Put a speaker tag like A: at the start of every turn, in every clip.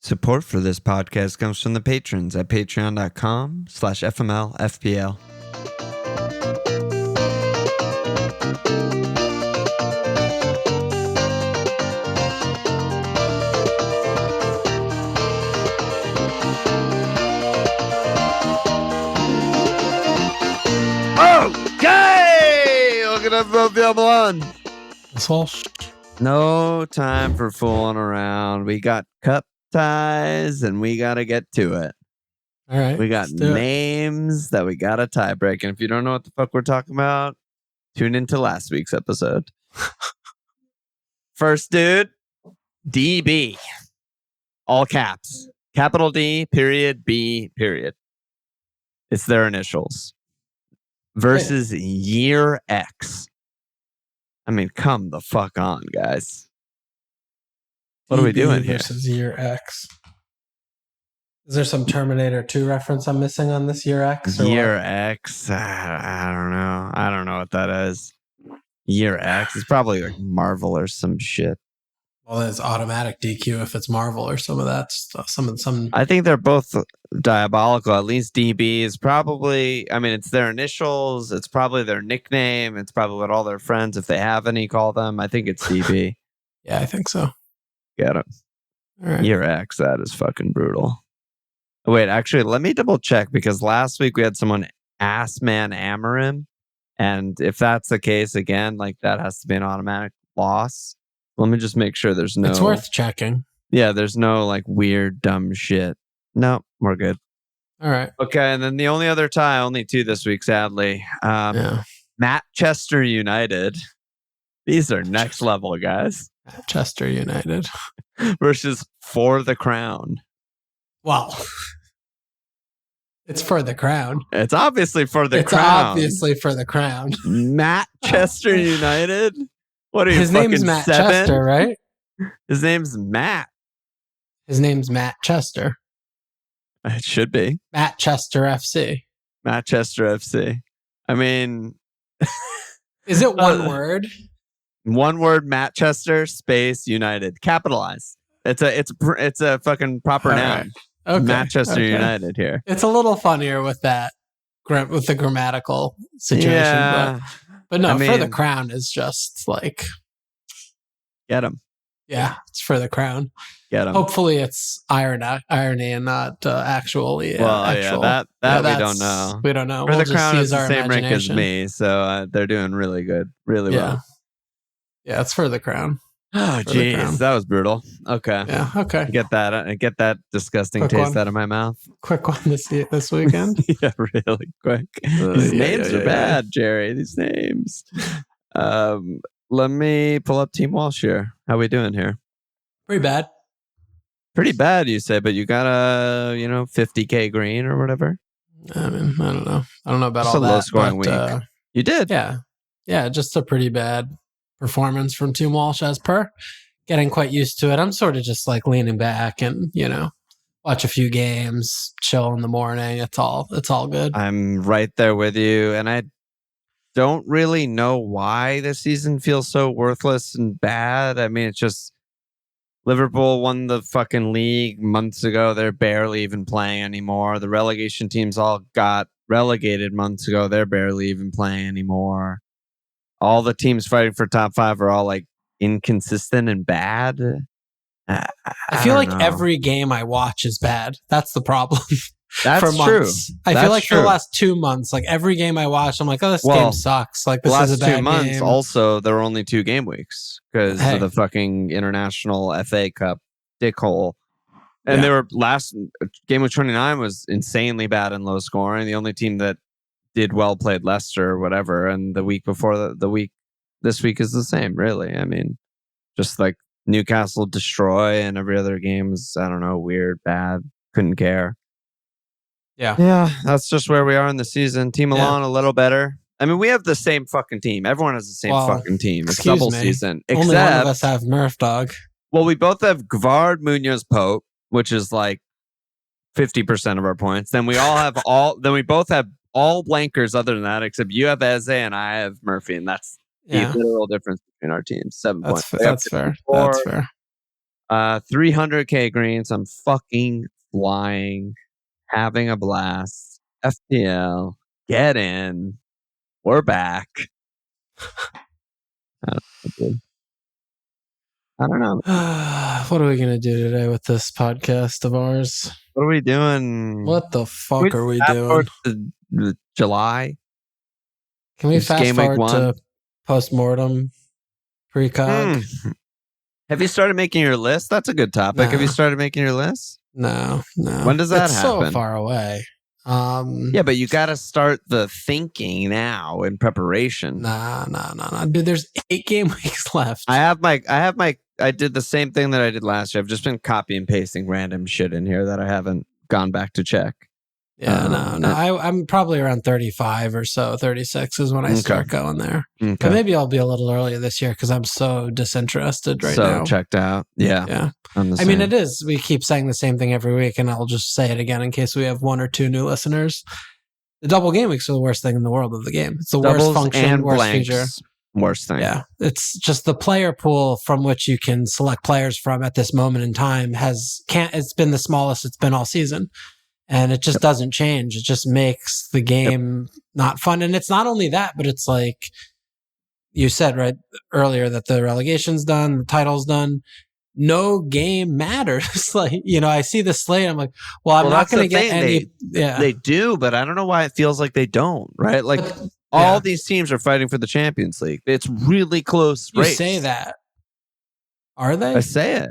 A: Support for this podcast comes from the patrons at patreon.com/FMLFPL. Okay! Look at FML1.
B: That's all.
A: No time for fooling around. We got cup ties and we got to get to it.
B: All right.
A: We got names that we got to tie break. And if you don't know what the fuck we're talking about, tune into last week's episode. First dude, DB. All caps. Capital D, period, B, period. It's their initials. Versus year X. I mean, come the fuck on, guys. What are we doing here?
B: Versus year X. Is there some Terminator 2 reference I'm missing on this year X?
A: Year X? I don't know. I don't know what that is. Year X? It's probably like Marvel or some shit.
B: Well, it's automatic DQ if it's Marvel or some of that stuff. Some.
A: I think they're both diabolical. At least DB is probably, I mean, it's their initials. It's probably their nickname. It's probably what all their friends, if they have any, call them. I think it's DB.
B: Yeah, I think so.
A: Get it.
B: All right.
A: Year X, that is fucking brutal. Wait, actually, let me double check because last week we had someone Assman Amarim. And if that's the case again, like that has to be an automatic loss. Let me just make sure there's no...
B: It's worth checking.
A: Yeah, there's no like weird, dumb shit. No, we're good.
B: All right.
A: Okay, and then the only other tie, only two this week, sadly. Manchester United. These are next level, guys.
B: Manchester United.
A: Versus For the Crown.
B: Wow. It's for the crown.
A: It's obviously for the crown.
B: It's obviously for the crown.
A: Manchester United? What are you,
B: His name's Matt
A: 7?
B: Chester, right?
A: His name's Matt.
B: His name's Matt Chester.
A: It should be.
B: Matt Chester FC.
A: Manchester FC. I mean...
B: Is it one word?
A: One word, Manchester space United. Capitalized. It's a fucking proper noun.
B: Okay.
A: Manchester United here.
B: It's a little funnier with that, with the grammatical situation.
A: Yeah.
B: But no,
A: I mean,
B: for the crown is just like...
A: Get him.
B: Yeah, it's for the crown.
A: Get him.
B: Hopefully it's irony and not actually.
A: Actual. Yeah, that we don't know.
B: We don't know.
A: For the crown is the same rank as me, so they're doing really good. Really well.
B: Yeah, it's for the crown.
A: Oh, jeez. That was brutal. Okay.
B: Yeah, okay.
A: Get that disgusting taste out of my mouth.
B: Quick one this weekend.
A: Yeah, really quick. These names are bad, Jerry. These names. Let me pull up Team Walsh here. How we doing here?
B: Pretty bad.
A: Pretty bad, you say, but you got a 50K green or whatever.
B: I mean, I don't know. I don't know about
A: just
B: all that.
A: Low scoring week. You did.
B: Yeah. Just a pretty bad performance from Team Walsh as per. Getting quite used to it. I'm sort of just like leaning back and watch a few games, chill in the morning. It's all good.
A: I'm right there with you, and I don't really know why this season feels so worthless and bad. I mean, it's just Liverpool won the fucking league months ago. They're barely even playing anymore. The relegation teams all got relegated months ago. They're barely even playing anymore. All the teams fighting for top 5 are all like inconsistent and bad.
B: I feel like every game I watch is bad. That's the problem.
A: That's
B: for months.
A: True.
B: I feel like for the last 2 months, like every game I watch, I'm like, oh, this game sucks. Like this is a bad game.
A: The last 2 months, also, there were only 2 game weeks because of the fucking international FA Cup dickhole. And they were last game week 29 was insanely bad and low scoring. The only team that did well played Leicester or whatever. And the week before this week is the same, really. I mean, just like Newcastle destroy and every other game is, I don't know, weird, bad, couldn't care. Yeah, that's just where we are in the season. Team Milan a little better. I mean, we have the same fucking team. Everyone has the same fucking team. It's double season.
B: Only one of us have Murph Dog.
A: Well, we both have Gvard, Munoz, Pope, which is like 50% of our points. Then we all have Then we both have all blankers other than that, except you have Eze and I have Murphy, and that's the literal difference between our teams. 7 points.
B: That's fair. That's fair.
A: 300k greens. I'm fucking flying, having a blast. FPL, get in. We're back. I don't know.
B: What are we going to do today with this podcast of ours?
A: What are we doing?
B: What the fuck are we doing?
A: July?
B: Can we fast forward to post-mortem precog?
A: Have you started making your list? That's a good topic.
B: No.
A: Have you started making your list?
B: No.
A: When does that happen?
B: So far away.
A: Yeah, but you got to start the thinking now in preparation.
B: Nah. Dude, there's 8 game weeks left.
A: I did the same thing that I did last year. I've just been copy and pasting random shit in here that I haven't gone back to check.
B: Yeah, I'm probably around 35 or so. 36 is when I start going there. Okay. But maybe I'll be a little earlier this year because I'm so disinterested right now.
A: So checked out. Yeah.
B: I mean, it is. We keep saying the same thing every week, and I'll just say it again in case we have 1 or 2 new listeners. The double game weeks are the worst thing in the world of the game. It's the worst function, worst feature.
A: Worst thing.
B: Yeah. It's just the player pool from which you can select players from at this moment in time it's been the smallest it's been all season. And it just doesn't change. It just makes the game not fun. And it's not only that, but it's like you said right earlier that the relegation's done, the title's done. No game matters. Like, I see the slate. I'm like, I'm not going to get any.
A: They do, but I don't know why it feels like they don't, right? Like all these teams are fighting for the Champions League. It's really close race.
B: You say that. Are they?
A: I say it.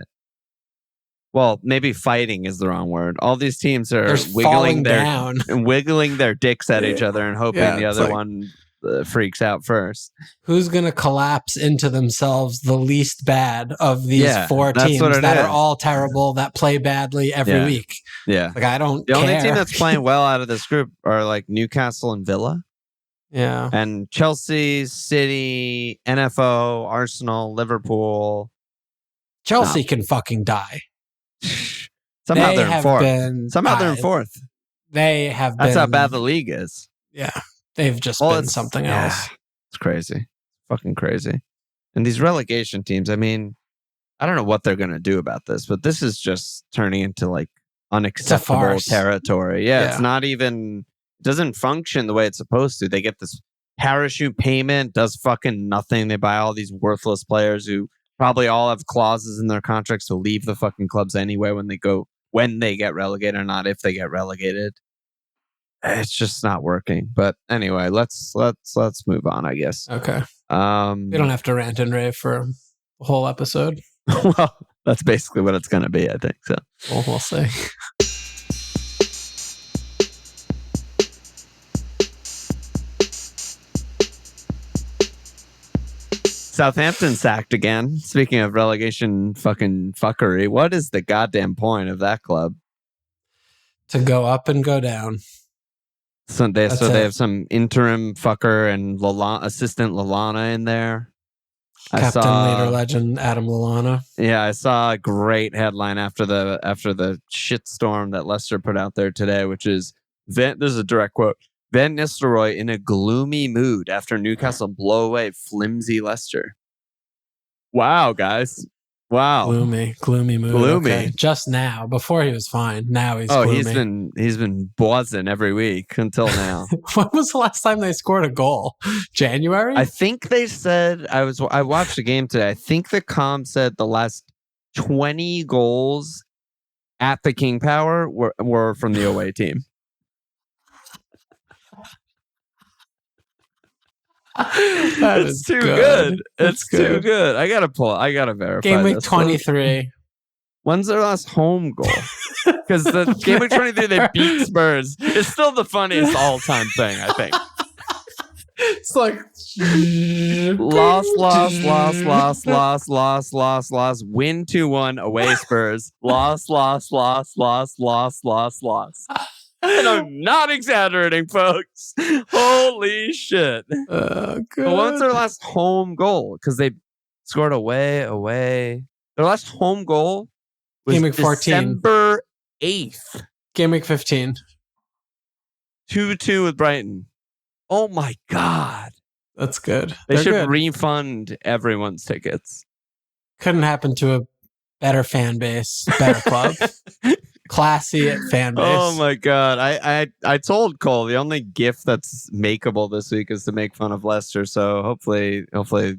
A: Well, maybe fighting is the wrong word. All these teams are wiggling their dicks at each other and hoping the other one freaks out first.
B: Who's going to collapse into themselves the least bad of these 4 teams that are all terrible, that play badly every week?
A: Yeah.
B: Like, I don't
A: The
B: care.
A: only team that's playing well out of this group are like Newcastle and Villa.
B: Yeah.
A: And Chelsea, City, NFO, Arsenal, Liverpool.
B: Chelsea can fucking die.
A: Somehow they're in fourth.
B: They have been.
A: That's how bad the league is.
B: Yeah. They've just been something else.
A: It's crazy. Fucking crazy. And these relegation teams, I mean, I don't know what they're going to do about this, but this is just turning into like unacceptable territory. Yeah. It's not even, it doesn't function the way it's supposed to. They get this parachute payment, does fucking nothing. They buy all these worthless players who probably all have clauses in their contracts to leave the fucking clubs anyway when they get relegated or not if they get relegated. It's just not working. But anyway, let's move on, I guess.
B: Okay. We don't have to rant and rave for the whole episode.
A: Well, that's basically what it's going to be, I think. So
B: we'll see.
A: Southampton sacked again. Speaking of relegation fucking fuckery, what is the goddamn point of that club?
B: To go up and go down.
A: So they have some interim fucker and assistant Lallana in there.
B: Captain, leader, legend Adam Lallana.
A: Yeah, I saw a great headline after the shitstorm that Leicester put out there today, which is this is a direct quote. Van Nistelrooy in a gloomy mood after Newcastle blow away flimsy Leicester. Wow, guys. Wow.
B: Gloomy mood.
A: Gloomy.
B: Okay. Just now. Before he was fine. Now he's gloomy.
A: He's been buzzing every week until now.
B: When was the last time they scored a goal? January?
A: I think they said I watched the game today. I think the comm said the last 20 goals at the King Power were from the away team.
B: It's
A: too good. It's too good. I gotta verify.
B: Game week 23.
A: When's their last home goal? Because the game week 23 they beat Spurs. It's still the funniest all-time thing, I think.
B: It's like
A: loss. Win 2-1 away Spurs. Loss. And I'm not exaggerating, folks. Holy shit.
B: Good.
A: But when's their last home goal? Because they scored away. Their last home goal was
B: Game week 14.
A: December 8th.
B: Game week 15.
A: 2-2 with Brighton. Oh my God.
B: That's good.
A: They should refund everyone's tickets.
B: Couldn't happen to a better fan base, better club. Classy fan base.
A: Oh my god! I told Cole the only GIF that's makeable this week is to make fun of Leicester. So hopefully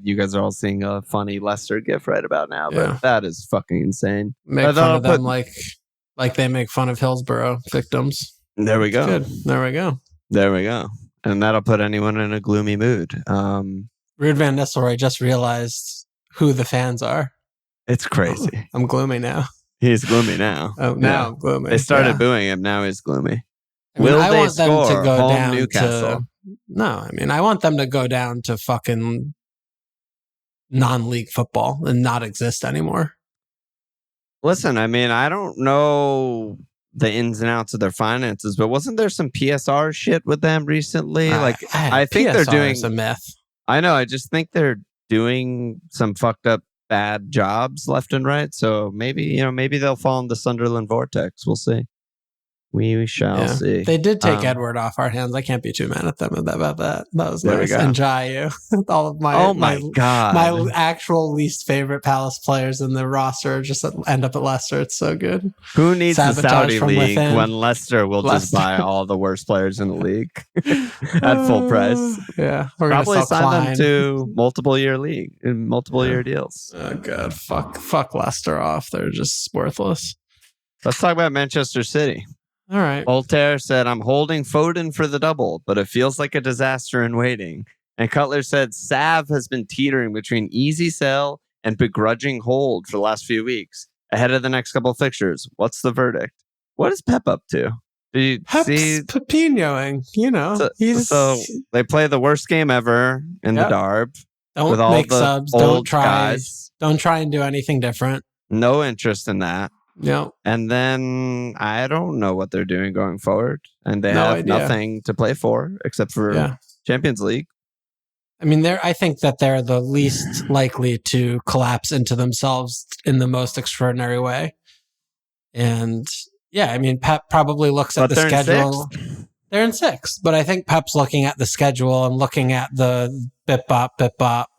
A: you guys are all seeing a funny Leicester GIF right about now. But that is fucking insane.
B: Make fun of them like they make fun of Hillsborough victims.
A: There we go.
B: Good. There we go.
A: There we go. And that'll put anyone in a gloomy mood.
B: Ruud van Nistelrooy just realized who the fans are.
A: It's crazy.
B: I'm gloomy now.
A: He's gloomy now.
B: Oh, now I'm gloomy.
A: They started booing him. Now he's gloomy.
B: I mean,
A: Will
B: I
A: they
B: want them
A: score?
B: to go
A: Home
B: down
A: Newcastle.
B: No, I mean, I want them to go down to fucking non-league football and not exist anymore.
A: Listen, I mean, I don't know the ins and outs of their finances, but wasn't there some PSR shit with them recently? I think
B: PSR
A: they're doing
B: is a myth.
A: I know. I just think they're doing some fucked up bad jobs left and right. So maybe they'll fall in the Sunderland vortex. We'll see. We shall see.
B: They did take Edward off our hands. I can't be too mad at them about that. That was nice. And Jayu. All of my
A: God.
B: My actual least favorite Palace players in the roster just end up at Leicester. It's so good.
A: Who needs the Saudi league
B: within.
A: when Leicester will just buy all the worst players in the league at full price?
B: Yeah. We're
A: probably sign them to multiple year deals.
B: Oh God. Fuck Leicester off. They're just worthless.
A: Let's talk about Manchester City.
B: All right.
A: Voltaire said, I'm holding Foden for the double, but it feels like a disaster in waiting. And Cutler said, Sav has been teetering between easy sell and begrudging hold for the last few weeks. Ahead of the next couple of fixtures. What's the verdict? What is Pep up to? Do you see?
B: Pepinoing,
A: So they play the worst game ever in the Darb.
B: Don't
A: with all
B: make
A: the
B: subs.
A: Old
B: Don't
A: guys.
B: try and do anything different.
A: No interest in that.
B: No.
A: And then I don't know what they're doing going forward. And they have nothing to play for except for Champions League.
B: I mean, I think that they're the least likely to collapse into themselves in the most extraordinary way. And I mean, Pep probably looks at the schedule. They're in sixth. But I think Pep's looking at the schedule and looking at the bip bop,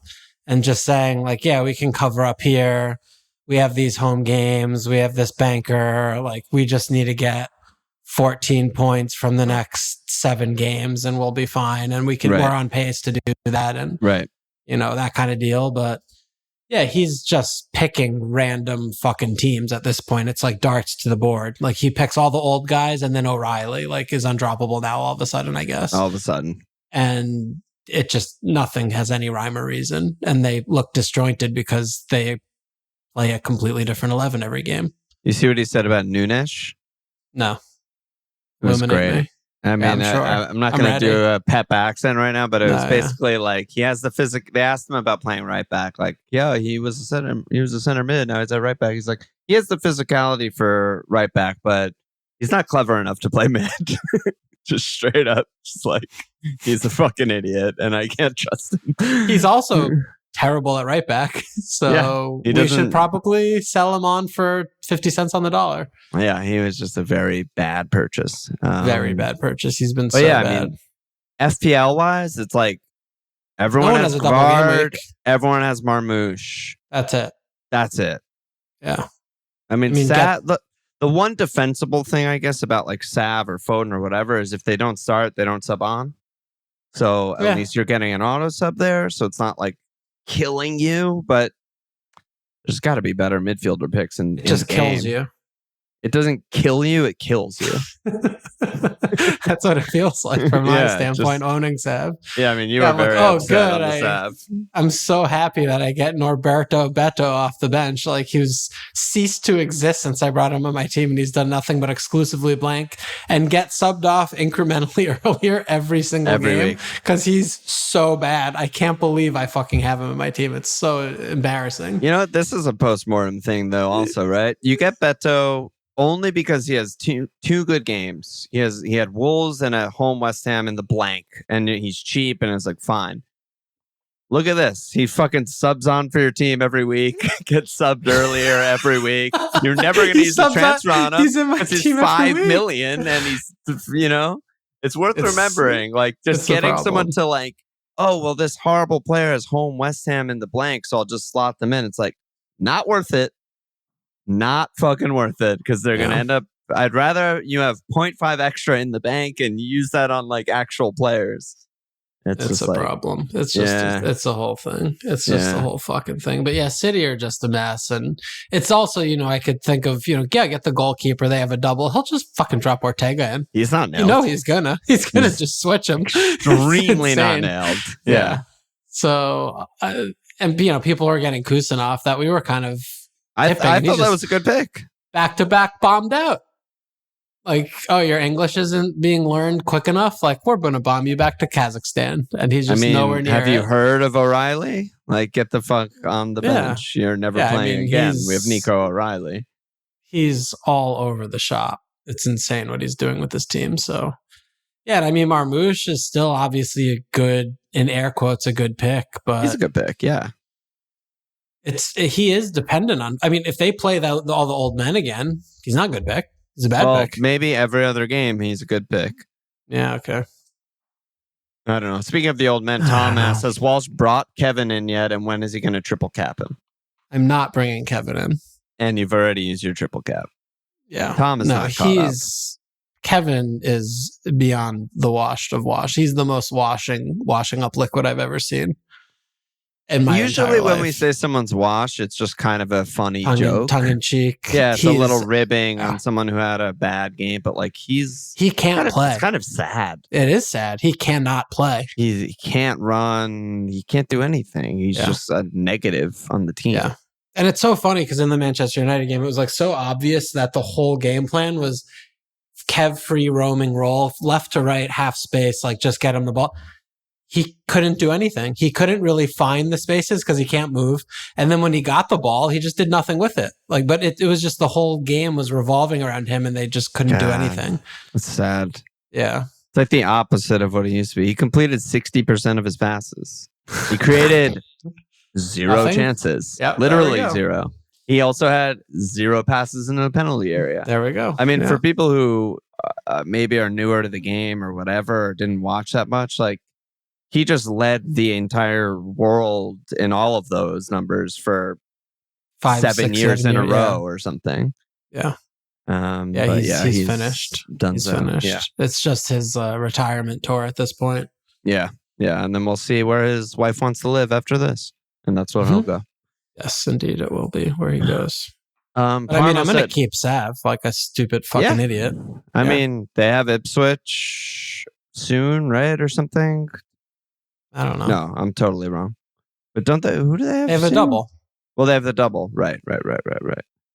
B: and just saying like, we can cover up here. We have these home games. We have this banker. Like, we just need to get 14 points from the next 7 games and we'll be fine. And we're on pace to do that. And, that kind of deal. But he's just picking random fucking teams at this point. It's like darts to the board. Like, he picks all the old guys and then O'Reilly is undroppable now all of a sudden, I guess.
A: All of a sudden.
B: And it just, nothing has any rhyme or reason. And they look disjointed because they play a completely different 11 every game.
A: You see what he said about Nunes?
B: No.
A: It was great. I mean,
B: sure.
A: I'm not going to do a Pep accent right now, but it was basically like he has the physical. They asked him about playing right back. Like, he was a center mid. Now he's at right back. He's like, he has the physicality for right back, but he's not clever enough to play mid. Just straight up, just like he's a fucking idiot, and I can't trust him.
B: He's also terrible at right back, so we should probably sell him on for 50 cents on the dollar.
A: Yeah, he was just a very bad purchase.
B: Very bad purchase. He's been so bad. I mean,
A: FPL wise, it's like everyone has a guard, everyone has Marmouche.
B: That's it. Yeah.
A: I mean the one defensible thing, I guess, about like Sav or Foden or whatever is if they don't start, they don't sub on. So at least you're getting an auto sub there, so it's not like killing you, but there's got to be better midfielder picks. And
B: it just kills you.
A: It doesn't kill you; it kills you.
B: That's what it feels like from my standpoint. Owning Sav.
A: Yeah, I mean, you were very upset on the Sav.
B: I'm so happy that I get Norberto Beto off the bench. Like, he was ceased to exist since I brought him on my team, and he's done nothing but exclusively blank and get subbed off incrementally earlier every single game because he's so bad. I can't believe I fucking have him in my team. It's so embarrassing.
A: You know what? This is a post-mortem thing, though. Also, right? You get Beto only because he has two good games. He had Wolves and a home West Ham in the blank, and he's cheap, and it's like, fine. Look at this. He fucking subs on for your team every week. Gets subbed earlier every week. You're never going to use the transfer on him.
B: He's in my team
A: he's 5 million, and he's, it's worth remembering. Like, just getting someone to like, oh, well, this horrible player has home West Ham in the blank, so I'll just slot them in. It's like, not worth it. not fucking worth it because they're going to end up. I'd rather you have 0.5 extra in the bank and use that on like actual players.
B: It's a problem. It's just it's a whole thing. It's just a whole fucking thing. But yeah, City are just a mess. And it's also, I could think of, get the goalkeeper. They have a double. He'll just fucking drop Ortega in.
A: He's not nailed.
B: He's gonna just switch him.
A: Extremely not nailed. Yeah.
B: So, and people were getting Kusanov that we were kind of.
A: I thought that was a good pick.
B: Back to back bombed out. Like, oh, your English isn't being learned quick enough? Like, we're going to bomb you back to Kazakhstan. And he's just nowhere near
A: Have you heard of O'Reilly? Like, get the fuck on the bench. You're never playing again. We have Nico O'Reilly.
B: He's all over the shop. It's insane what he's doing with this team. So, yeah, and Marmoush is still obviously a good, in air quotes, a good pick. But
A: he's a good pick, yeah.
B: He is dependent on, if they play all the old men again, he's not a good pick. He's a bad pick.
A: Maybe every other game he's a good pick.
B: Yeah, okay.
A: I don't know. Speaking of the old men, Tom asks, has Walsh brought Kevin in yet, and when is he going to triple cap him?
B: I'm not bringing Kevin in.
A: And you've already used your triple cap.
B: Yeah.
A: Tom is not caught up.
B: Kevin is beyond the washed of wash. He's the most washing up liquid I've ever seen.
A: Usually when we say someone's washed, it's just kind of a funny joke.
B: Tongue in cheek.
A: Yeah, it's a little ribbing on someone who had a bad game, but like he
B: can't play.
A: It's kind of sad.
B: It is sad. He cannot play.
A: He can't run. He can't do anything. He's just a negative on the team.
B: Yeah. And it's so funny because in the Manchester United game, it was like so obvious that the whole game plan was Kev free roaming roll, left to right, half space, like just get him the ball. He couldn't do anything. He couldn't really find the spaces because he can't move. And then when he got the ball, he just did nothing with it. Like, but it was just the whole game was revolving around him and they just couldn't do anything.
A: It's sad.
B: Yeah.
A: It's like the opposite of what he used to be. He completed 60% of his passes. He created zero chances. Yep, literally zero. He also had 0 passes in the penalty area.
B: There we go.
A: For people who maybe are newer to the game or whatever, or didn't watch that much, like, he just led the entire world in all of those numbers for 7 years in a row or something.
B: Yeah.
A: He's
B: finished.
A: He's finished. Yeah.
B: It's just his retirement tour at this point.
A: Yeah. Yeah. And then we'll see where his wife wants to live after this. And that's where he'll go.
B: Yes, indeed. It will be where he goes.
A: But
B: I'm going to keep Sav like a stupid fucking idiot.
A: I mean, they have Ipswich soon, right? Or something.
B: I don't know.
A: No, I'm totally wrong. But don't they? Who do they have?
B: They have a double.
A: Well, they have the double. Right.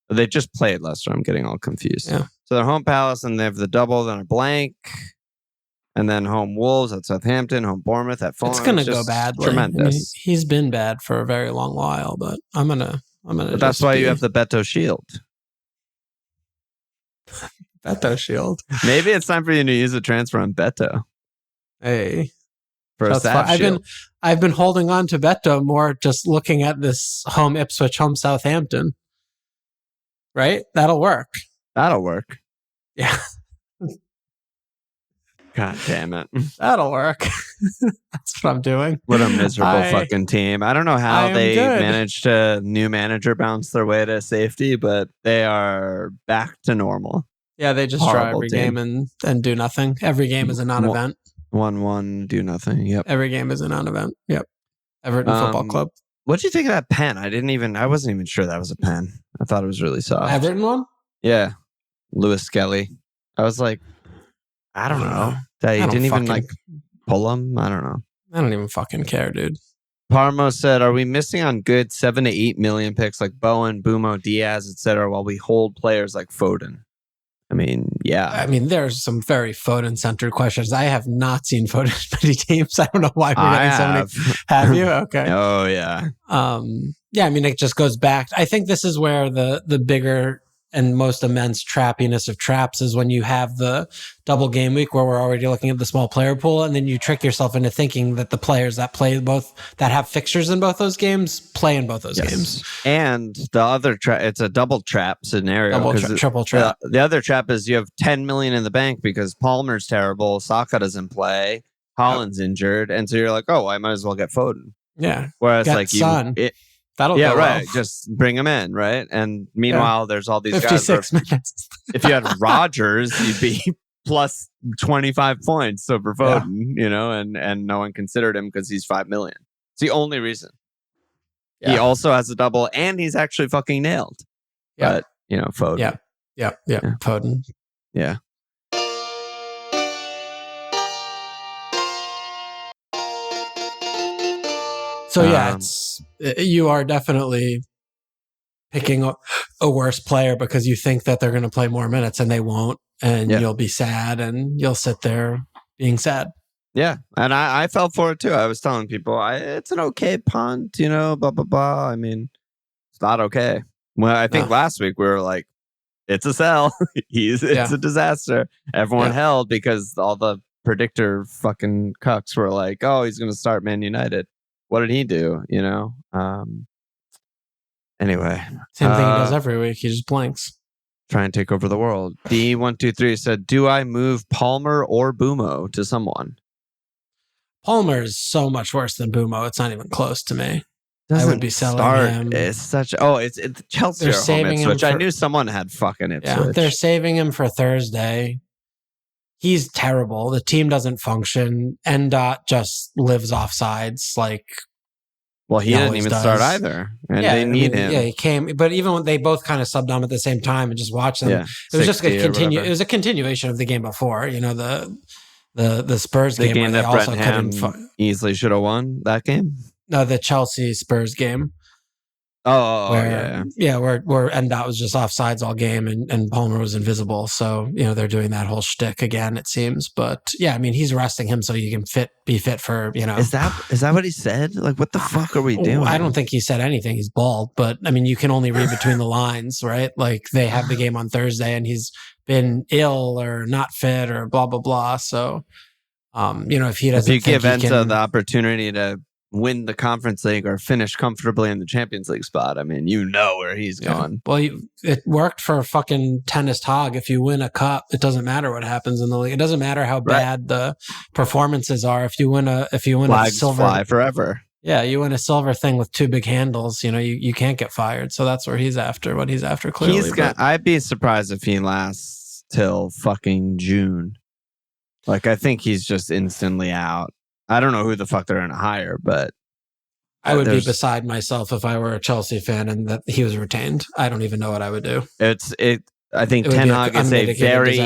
A: They just played Leicester. I'm getting all confused.
B: Yeah.
A: So they're home Palace, and they have the double, then a blank, and then home Wolves at Southampton, home Bournemouth at Fulham.
B: It's going to go badly.
A: Tremendous.
B: He's been bad for a very long while, but I'm gonna. But
A: that's why you have the Beto Shield.
B: Beto Shield.
A: Maybe it's time for you to use a transfer on Beto.
B: Hey.
A: For a
B: I've been holding on to Beto more just looking at this home Ipswich, home Southampton. Right? That'll work. Yeah.
A: God damn it.
B: That'll work. That's what I'm doing.
A: What a miserable fucking team. I don't know how they managed to new manager bounce their way to safety, but they are back to normal.
B: Yeah, they just try every game and do nothing. Every game is a non-event.
A: 1-1, do nothing. Yep.
B: Every game is a non-event. Yep. Everton Football Club.
A: What did you think of that pen? I wasn't even sure that was a pen. I thought it was really soft.
B: Everton one?
A: Yeah. Lewis Skelly. I was like, I don't know. He didn't even like pull him. I don't know.
B: I don't even fucking care, dude.
A: Parmo said, are we missing on good 7 to 8 million picks like Bowen, Bumo, Diaz, etc., while we hold players like Foden? I mean, yeah.
B: There's some very Foden-centered questions. I have not seen Foden in many teams. I don't know why we're getting so many. Have you? Okay.
A: Oh, yeah.
B: It just goes back. I think this is where the bigger and most immense trappiness of traps is when you have the double game week where we're already looking at the small player pool, and then you trick yourself into thinking that the players that play that have fixtures in both those games play in both those games.
A: And the other it's a double trap scenario.
B: Triple trap.
A: The other trap is you have 10 million in the bank because Palmer's terrible, Saka doesn't play, Holland's injured, and so you're like, oh, I might as well get Foden.
B: Yeah.
A: Whereas
B: That'll
A: Yeah,
B: go
A: right.
B: well.
A: Just bring him in, right? And meanwhile, there's all these guys.
B: 56 minutes.
A: If you had Rodgers, you'd be plus 25 points over Foden, and no one considered him because he's 5 million. It's the only reason. Yeah. He also has a double, and he's actually fucking nailed.
B: Yeah.
A: But, Foden.
B: Yeah. Foden.
A: Yeah.
B: So you are definitely picking a worse player because you think that they're going to play more minutes and they won't, and you'll be sad and you'll sit there being sad.
A: Yeah, and I fell for it too. I was telling people it's an okay punt, blah blah blah. I mean, it's not okay. Well, I think last week we were like, it's a sell. It's a disaster. Everyone held because all the predictor fucking cucks were like, oh, he's going to start Man United. What did he do? Anyway.
B: Same thing he does every week. He just blinks.
A: Try and take over the world. D123 said, do I move Palmer or Bumo to someone?
B: Palmer is so much worse than Bumo. It's not even close to me. I would be selling him.
A: It's such... Oh, it's Chelsea. They're saving him. I knew someone had fucking Ipswich.
B: Yeah, they're saving him for Thursday. He's terrible. The team doesn't function. Ndot just lives off sides.
A: Well, he didn't even start either, and they need him.
B: Yeah, he came, but even when they both kind of subbed on at the same time and just watched them, it was just a continue. It was a continuation of the game before. The Spurs game.
A: The game that Brentford easily should have won that game.
B: No, the Chelsea Spurs game.
A: Where
B: Ndot was just offsides all game and Palmer was invisible. So, they're doing that whole shtick again, it seems. But yeah, I mean, he's resting him so you can be fit for,
A: Is that what he said? Like, what the fuck are we doing?
B: I don't think he said anything. He's bald, but I mean, you can only read between the lines, right? Like they have the game on Thursday and he's been ill or not fit or blah, blah, blah. So, if he doesn't,
A: if you give Enzo the opportunity to win the Conference League or finish comfortably in the Champions League spot, I mean, where he's going.
B: Well, it worked for fucking Tennis Hog. If you win a cup, it doesn't matter what happens in the league. It doesn't matter how bad the performances are. If you win a silver,
A: fly forever.
B: Yeah, you win a silver thing with two big handles. You can't get fired. So that's where he's after. What he's after clearly.
A: I'd be surprised if he lasts till fucking June. I think he's just instantly out. I don't know who the fuck they're going to hire, but
B: I would be beside myself if I were a Chelsea fan and that he was retained. I don't even know what I would do.
A: I think Ten Hag is a very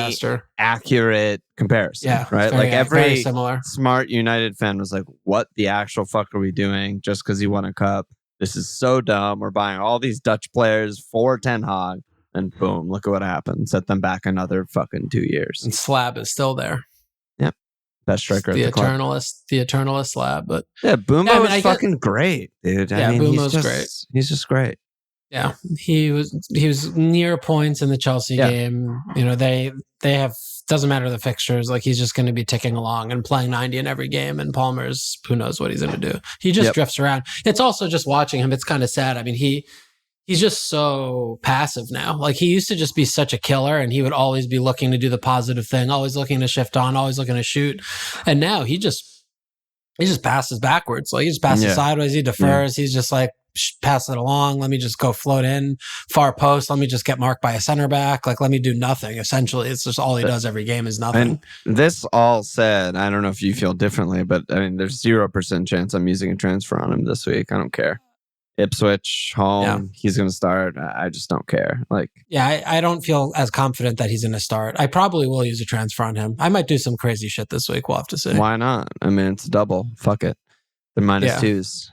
A: accurate comparison.
B: Yeah,
A: right.
B: Very similar.
A: Smart United fan was like, "What the actual fuck are we doing? Just because he won a cup, this is so dumb. We're buying all these Dutch players for Ten Hag, and boom, look at what happened. Set them back another fucking 2 years.
B: And Slab is still there.
A: Yep. Best striker
B: the
A: at the
B: eternalist Slab, but
A: Bumo is fucking great, dude.
B: Bumo's great.
A: He's just great.
B: Yeah, he was near points in the Chelsea game. They have, doesn't matter the fixtures. He's just going to be ticking along and playing 90 in every game. And Palmer's, who knows what he's going to do. He just drifts around. It's also just watching him. It's kind of sad. I mean, he's just so passive now. He used to just be such a killer and he would always be looking to do the positive thing, always looking to shift on, always looking to shoot. And now he just passes backwards. He just passes sideways. He defers. He's just pass it along. Let me just go float in far post. Let me just get marked by a center back. Let me do nothing. Essentially, it's just all he does every game is nothing.
A: And this all said, I don't know if you feel differently, but I mean, there's 0% chance I'm using a transfer on him this week. I don't care. Ipswich, home, he's going to start. I just don't care.
B: I don't feel as confident that he's going to start. I probably will use a transfer on him. I might do some crazy shit this week. We'll have to see.
A: Why not? I mean, it's a double. Fuck it. The -2s.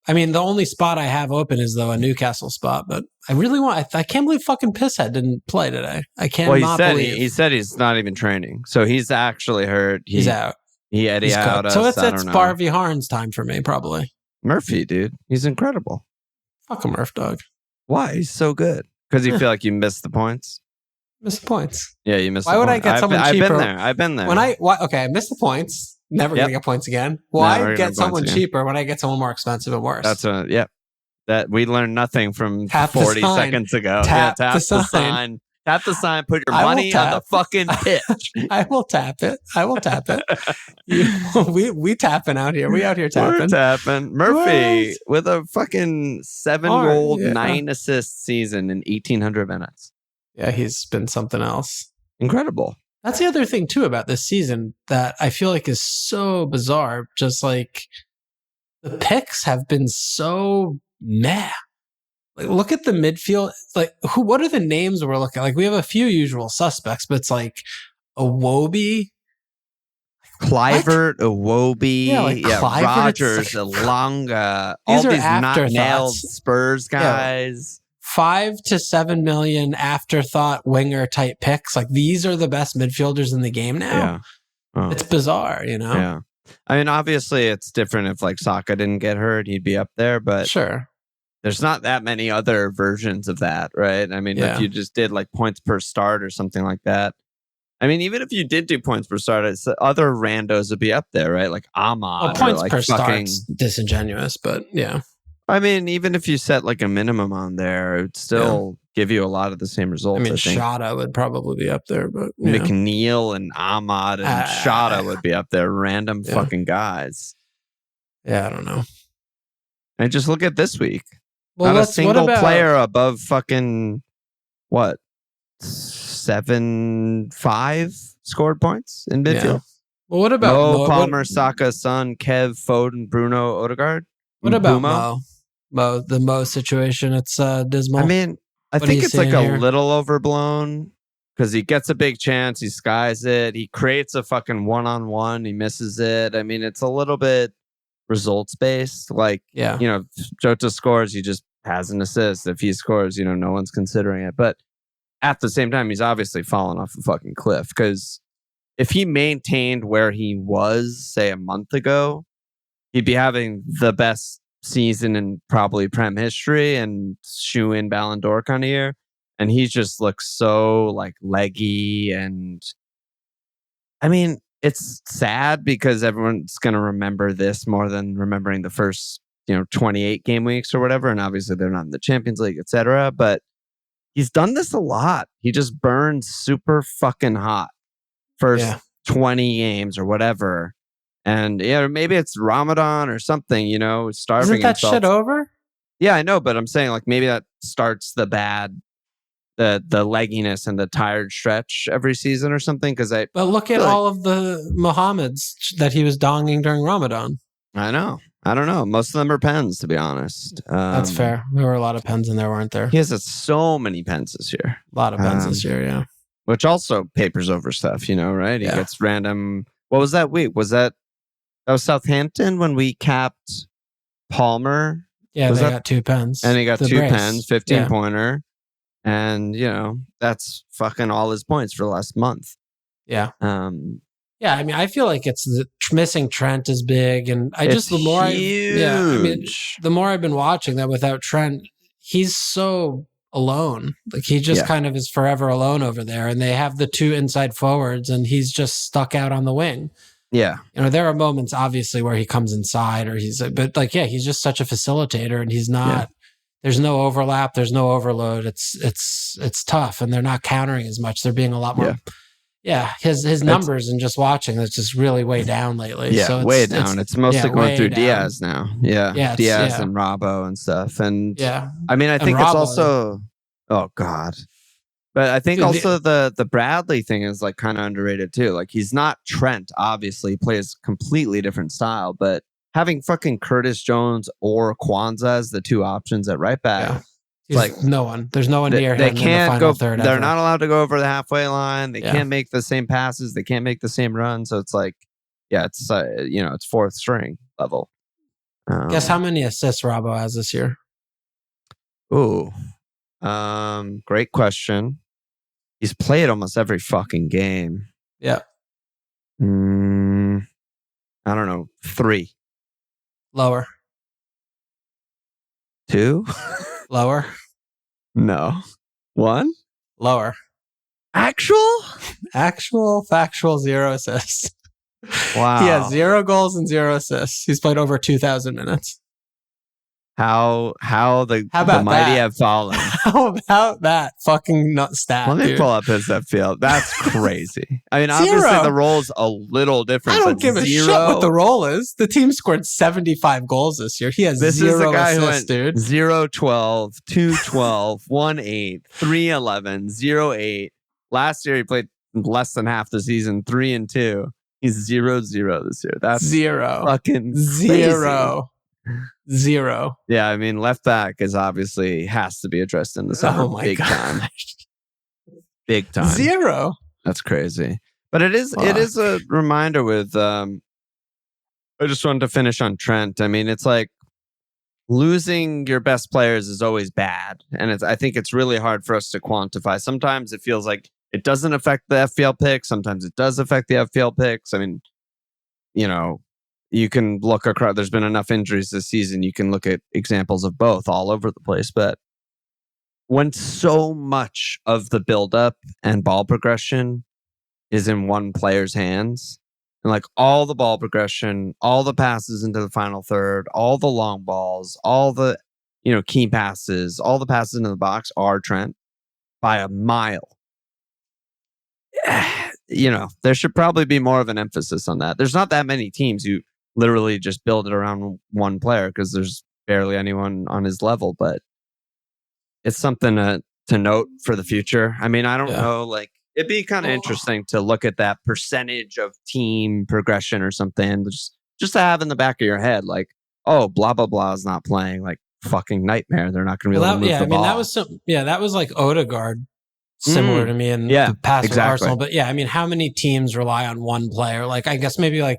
B: I mean, the only spot I have open is a Newcastle spot, but I really I can't believe fucking Pisshead didn't play today. I can't believe.
A: He said he's not even training. So he's actually hurt.
B: He's out.
A: He's out.
B: So it's Barvey Harn's time for me, probably.
A: Murphy, dude. He's incredible.
B: Fuck a Murph, dog.
A: Why? He's so good. Because you feel like you missed the points?
B: Missed the points.
A: Yeah, you missed
B: Why would I get someone cheaper?
A: I've been there.
B: I missed the points. Never going to get points again. Why get someone cheaper when I get someone more expensive and worse?
A: That we learned nothing from 40 seconds ago.
B: Tap the sign.
A: Tap the sign. Put your money on the fucking pitch.
B: I will tap it. We tapping out here. We out here tapping.
A: We're tapping. Murphy with a fucking 7-goal, 9-assist season in 1,800 minutes.
B: Yeah, he's been something else.
A: Incredible.
B: That's the other thing too about this season that I feel like is so bizarre. Just like the picks have been so meh. Like, look at the midfield. Like, what are the names we're looking at? Like, we have a few usual suspects, but it's like Iwobi,
A: Clivert, Iwobi,
B: Clivert,
A: Rogers, Elanga. All these not nailed Spurs guys.
B: 5 to 7 million afterthought winger type picks. Like, these are the best midfielders in the game now. Yeah. It's bizarre, you know?
A: Yeah. I mean, obviously, it's different if like Saka didn't get hurt, he'd be up there, but
B: sure.
A: There's not that many other versions of that, right? I mean, if you just did like points per start or something like that. I mean, even if you did do points per start, other randos would be up there, right? Like Ahmad.
B: Well, points
A: like
B: per start's disingenuous, but yeah.
A: I mean, even if you set like a minimum on there, it would still give you a lot of the same results.
B: I mean, Shada would probably be up there, but
A: McNeil and Ahmad and Shada would be up there. Random fucking guys.
B: Yeah, I don't know.
A: And just look at this week.
B: Well,
A: not a single player above fucking, 7-5 scored points in midfield.
B: Yeah. Well, what about
A: Palmer, Saka, Son, Kev, Foden, Bruno, Odegaard?
B: What about Mo? The Mo situation, it's dismal.
A: I mean, I think it's like a little overblown because he gets a big chance, he skies it, he creates a fucking one-on-one, he misses it. I mean, it's a little bit results based. Like, Jota scores, he just has an assist. If he scores, no one's considering it. But at the same time, he's obviously fallen off a fucking cliff because if he maintained where he was, say, a month ago, he'd be having the best season in probably Prem history and shoe-in Ballon d'Or kind of year. And he just looks so like leggy. And I mean, it's sad because everyone's going to remember this more than remembering the first, 28 game weeks or whatever. And obviously they're not in the Champions League, etc. But he's done this a lot. He just burns super fucking hot first 20 games or whatever. And maybe it's Ramadan or something, starving
B: Isn't that
A: himself.
B: Shit over?
A: Yeah, I know, but I'm saying like maybe that starts the legginess and the tired stretch every season or something.
B: But look at all of the Mohammeds that he was donging during Ramadan.
A: I know. I don't know. Most of them are pens, to be honest.
B: That's fair. There were a lot of pens in there, weren't there?
A: He has so many pens this year.
B: A lot of pens this year, yeah.
A: Which also papers over stuff, right? He gets random. What was that week? That was Southampton when we capped Palmer?
B: Yeah, they got 2 pens.
A: And he got 2 pens, 15-pointer. And, that's fucking all his points for the last month.
B: Yeah. Yeah, I mean, I feel like it's missing Trent is big, and the more I've been watching that without Trent, he's so alone. Like he just kind of is forever alone over there, and they have the 2 inside forwards, and he's just stuck out on the wing.
A: Yeah,
B: there are moments obviously where he comes inside, or he's just such a facilitator, and he's not. Yeah. There's no overlap. There's no overload. It's tough, and they're not countering as much. They're being a lot more. Yeah. Yeah, his numbers and just watching, it's just really way down lately.
A: Yeah,
B: so
A: way down. It's mostly going through Diaz now. Yeah, Diaz and Robbo and stuff. And I mean, I think it's also, oh God. But I think also the Bradley thing is like kind of underrated too. Like he's not Trent, obviously, he plays completely different style, but having fucking Curtis Jones or Kwanzaa as the 2 options at right back. Yeah.
B: Like no one, there's no one near him.
A: They can't
B: go.
A: They're not allowed to go over the halfway line. They can't make the same passes. They can't make the same run. So it's like, it's it's 4th string level.
B: Guess how many assists Robbo has this year?
A: Ooh, great question. He's played almost every fucking game.
B: Yeah.
A: I don't know. 3.
B: Lower.
A: 2.
B: Lower.
A: No. 1?
B: Lower.
A: Actual,
B: factual 0 assists.
A: Wow.
B: He has 0 goals and 0 assists. He's played over 2,000 minutes.
A: How the
B: about
A: mighty
B: that?
A: have fallen.
B: How about that fucking nut stat?
A: Let me
B: dude.
A: pull up his FPL. That's crazy. I mean, obviously the role's a little different.
B: I don't give a shit what the role is. The team scored 75 goals this year. He has zero assists, dude.
A: 0-12, 2-12, 1-8, 3-11, 0-8. Last year he played less than half the season, 3-2. He's 0-0 this year. That's
B: zero.
A: Fucking
B: zero. Crazy. Zero.
A: Yeah, I mean, left back is obviously has to be addressed in the summer. Big time. Big time.
B: Zero.
A: That's crazy. But it is a reminder with I just wanted to finish on Trent. I mean, it's like losing your best players is always bad. And I think it's really hard for us to quantify. Sometimes it feels like it doesn't affect the FPL picks. Sometimes it does affect the FPL picks. I mean, you know, you can look across, there's been enough injuries this season. You can look at examples of both all over the place. But when so much of the buildup and ball progression is in one player's hands, and like all the ball progression, all the passes into the final third, all the long balls, all the, key passes, all the passes into the box are Trent by a mile. There should probably be more of an emphasis on that. There's not that many teams who literally just build it around one player because there's barely anyone on his level, but it's something to note for the future. I mean, I don't know, like it'd be kind of interesting to look at that percentage of team progression or something just to have in the back of your head, like, oh, blah, blah, blah is not playing, like fucking nightmare. They're not going to be able to move the ball.
B: That was like Odegaard. Similar to me in the past with Arsenal. But yeah, I mean, how many teams rely on one player? Like, I guess maybe like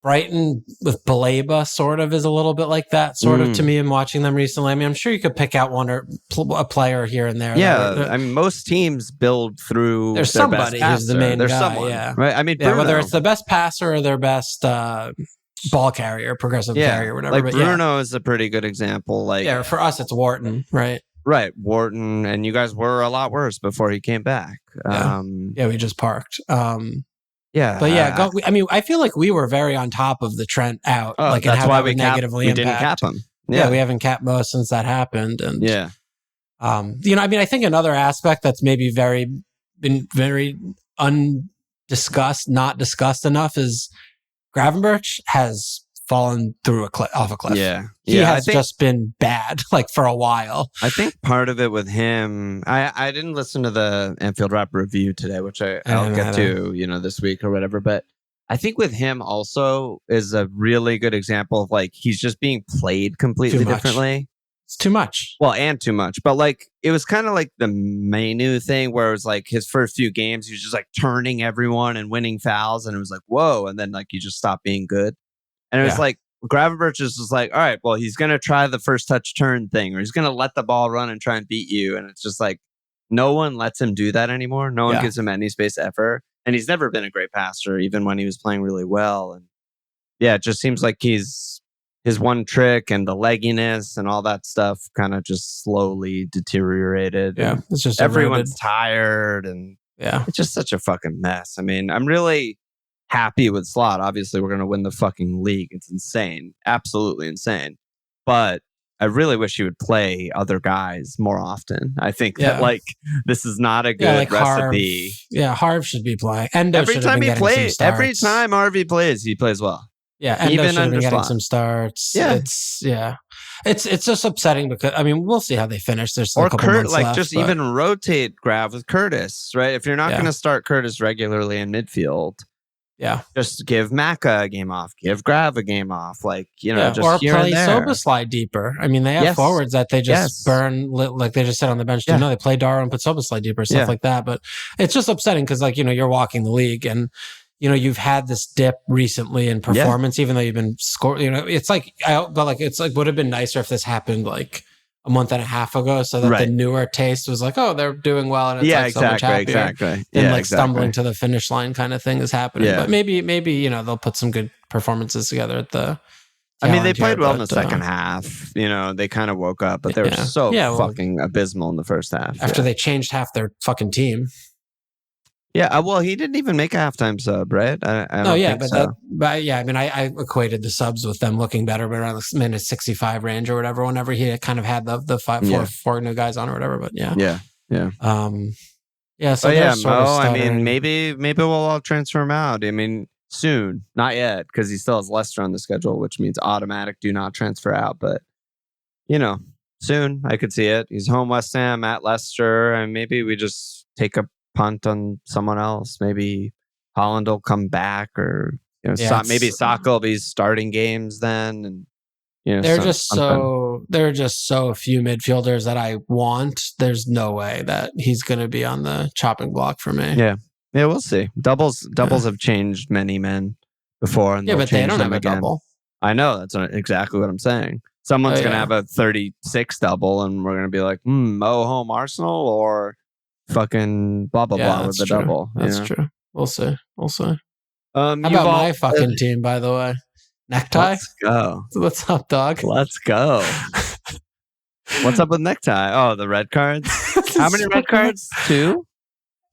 B: Brighton with Baleba sort of is a little bit like that, sort of to me in watching them recently. I mean, I'm sure you could pick out one or a player here and there.
A: Yeah, I mean, most teams build through
B: there's somebody who's the main guy.
A: Someone,
B: yeah,
A: right? I mean,
B: whether it's the best passer or their best ball carrier, progressive carrier, whatever.
A: Like Bruno is a pretty good example. Like,
B: for us, it's Wharton, right?
A: Right, Wharton, and you guys were a lot worse before he came back.
B: We just parked.
A: But
B: I feel like we were very on top of the Trent out.
A: That's why we didn't cap him.
B: Yeah, we haven't capped most since that happened. And I think another aspect that's maybe been very undiscussed, not discussed enough, is Gravenberch has fallen through off a cliff. He has just been bad, like for a while.
A: I think part of it with him, I didn't listen to the Anfield Wrap review today, which I'll get to, this week or whatever. But I think with him also is a really good example of like he's just being played completely differently.
B: It's too much.
A: Well, and too much. But like it was kind of like the Manu thing where it was like his first few games, he was just like turning everyone and winning fouls, and it was like, whoa, and then like he just stopped being good. And it was like, Gravenberch is just like, all right, well, he's going to try the first touch turn thing, or he's going to let the ball run and try and beat you. And it's just like, no one lets him do that anymore. No one gives him any space ever. And he's never been a great passer, even when he was playing really well. And it just seems like his one trick and the legginess and all that stuff kind of just slowly deteriorated.
B: Yeah, it's just
A: everyone's tired. And it's just such a fucking mess. I mean, I'm really happy with Slot. Obviously, we're going to win the fucking league. It's insane. Absolutely insane. But I really wish he would play other guys more often. I think that like this is not a good recipe.
B: Harv should be playing. Endo
A: every time Harvey plays, he plays well.
B: Yeah, Endo should have been getting some starts. Yeah. It's just upsetting because I mean we'll see how they finish. There's still a couple months left,
A: even rotate Grav with Curtis, right? If you're not going to start Curtis regularly in midfield, just give Maka a game off, give Grav a game off, like just
B: or
A: here
B: play
A: and there.
B: Soboslai deeper. I mean, they have forwards that they just burn, like they just sit on the bench. They play Dara and put Soboslai deeper, stuff like that. But it's just upsetting because, like you're walking the league and you've had this dip recently in performance, even though you've been scoring. It's like, would have been nicer if this happened like a month and a half ago, so that the newer taste was like, oh, they're doing well, and it's so much happier. And stumbling to the finish line kind of thing is happening. But maybe they'll put some good performances together at the.
A: I mean, they played well in the second half. They kind of woke up, but they were so fucking abysmal in the first half.
B: After they changed half their fucking team.
A: Yeah, well, he didn't even make a halftime sub, right? I don't think so.
B: But yeah, I mean, I equated the subs with them looking better, but around the minute 65 range or whatever. Whenever he kind of had the four new guys on or whatever, but yeah. So
A: yeah, Mo. I mean, maybe we'll all transfer him out. I mean, soon, not yet, because he still has Leicester on the schedule, which means automatic do not transfer out. But soon I could see it. He's home West Ham at Leicester, and maybe we just take a punt on someone else. Maybe Holland will come back, or maybe Saka will be starting games then. And
B: there are just so few midfielders that I want. There's no way that he's going to be on the chopping block for me.
A: Yeah, we'll see. Doubles have changed many men before, and
B: but they don't have a double.
A: I know, that's exactly what I'm saying. Someone's going to have a 36 double, and we're going to be like, Mo home Arsenal or fucking blah blah blah with the
B: true.
A: double.
B: That's true. We'll see. How about my fucking team, by the way? Necktie?
A: Let's go.
B: What's up, dog?
A: Let's go. What's up with Necktie? Oh, the red cards. How many red cards? 2?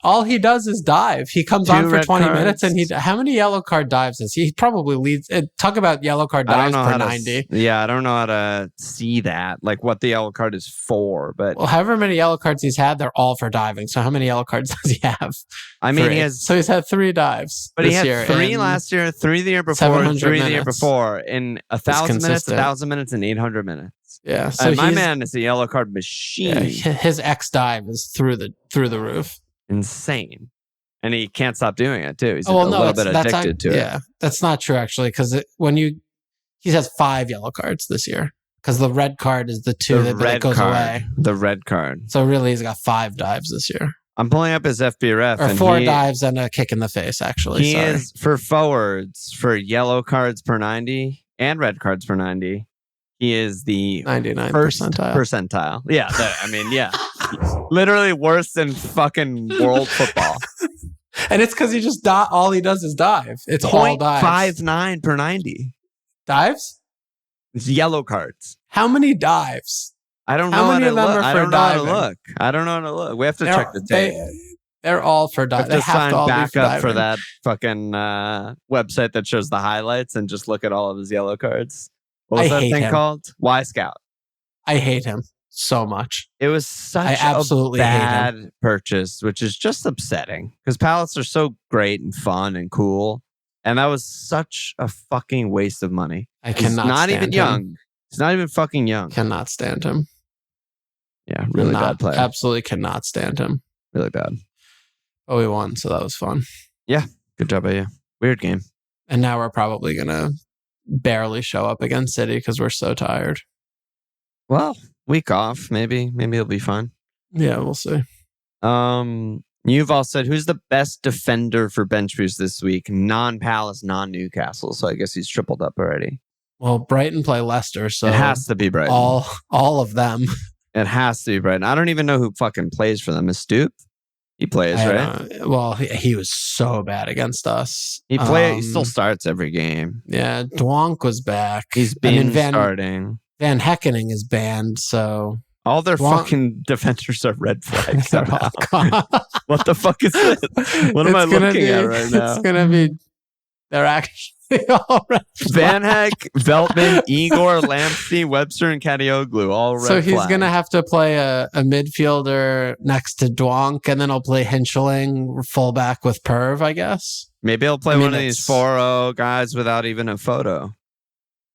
B: All he does is dive. He comes on for 20 minutes, and how many yellow card dives is he? Probably leads. Talk about yellow card dives per 90.
A: I don't know how to see that, like what the yellow card is for. But
B: however many yellow cards he's had, they're all for diving. So how many yellow cards does he have?
A: I mean,
B: he's had 3 dives.
A: But he had 3 last year, 3 the year before, 3 the year before, in 1,000 minutes, 1,000 minutes, and 800 minutes.
B: Yeah. So
A: my man is a yellow card machine.
B: Yeah, his X dive is through the roof.
A: Insane, and he can't stop doing it too. He's a little bit addicted to it.
B: Yeah, that's not true actually, because he has 5 yellow cards this year, because the red card is the 2 that goes away.
A: The red card.
B: So really, he's got 5 dives this year.
A: I'm pulling up his FBref,
B: or 4 dives and a kick in the face. Actually,
A: he is for forwards for yellow cards per 90 and red cards per 90. He is the
B: 99
A: percentile. Yeah, literally worse than fucking world football.
B: And it's because he just all he does is dive. It's all dives.
A: 0.59 per 90
B: dives.
A: It's yellow cards.
B: How many dives?
A: I don't know. How many of them are for diving? I don't know how to look. We have to check the tape.
B: They're all for diving.
A: They have to all back up for that fucking website that shows the highlights and just look at all of his yellow cards. What was that thing called? Y Scout.
B: I hate him so much.
A: It was such a bad purchase, which is just upsetting, because palettes are so great and fun and cool. And that was such a fucking waste of money.
B: He's not even
A: young. He's not even fucking young.
B: Cannot stand him.
A: Yeah, really bad player.
B: Absolutely cannot stand him.
A: Really bad.
B: Oh, we won, so that was fun.
A: Yeah, good job by you. Weird game.
B: And now we're probably going to barely show up against City because we're so tired.
A: Well, week off, maybe it'll be fun.
B: Yeah, we'll see.
A: You've all said, who's the best defender for bench boost this week? Non-Palace, non-Newcastle. So I guess he's tripled up already.
B: Well, Brighton play Leicester, so
A: it has to be Brighton.
B: All of them.
A: It has to be Brighton. I don't even know who fucking plays for them. Is Stoop? He plays, right?
B: Well, he was so bad against us.
A: He still starts every game.
B: Yeah, Dwonk was back.
A: He's been starting.
B: Van Heckening is banned, so
A: all their fucking defenders are red flags. What the fuck is this? What am I looking at right now?
B: It's gonna be. They're actually all red flags.
A: Van Heck, Veltman, Igor, Lamptey, Webster, and Kadioglu, all red
B: So he's
A: flags.
B: going to have to play a midfielder next to Dwonk, and then he'll play Hincheling fullback with Perv, I guess.
A: Maybe he'll play one of these 4-0 guys without even a photo.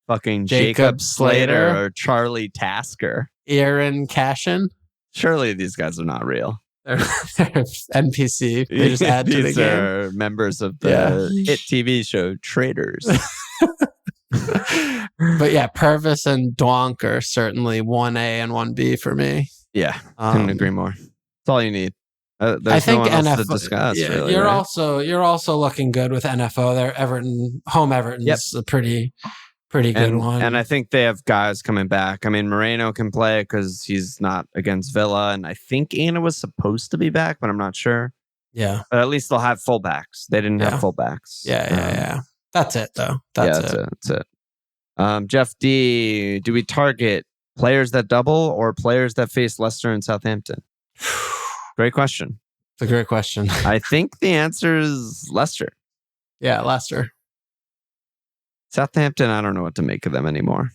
A: Fucking Jacob Slater or Charlie Tasker.
B: Aaron Cashin.
A: Surely these guys are not real.
B: They're NPC. They just add to the game.
A: Are members of the hit TV show Traders.
B: But yeah, Purvis and Dwonk are certainly 1A and 1B for me.
A: Yeah, couldn't agree more. That's all you need. I think no one else to discuss.
B: Yeah,
A: really,
B: you're
A: right?
B: you're also looking good with NFO. They're home Everton's a pretty good one.
A: And I think they have guys coming back. I mean, Moreno can play because he's not against Villa. And I think Ana was supposed to be back, but I'm not sure.
B: Yeah.
A: But at least they'll have fullbacks. They didn't have fullbacks.
B: Yeah. That's it, though.
A: That's it. Jeff D, do we target players that double or players that face Leicester and Southampton? Great question.
B: It's a great question.
A: I think the answer is Leicester.
B: Yeah, Leicester.
A: Southampton, I don't know what to make of them anymore.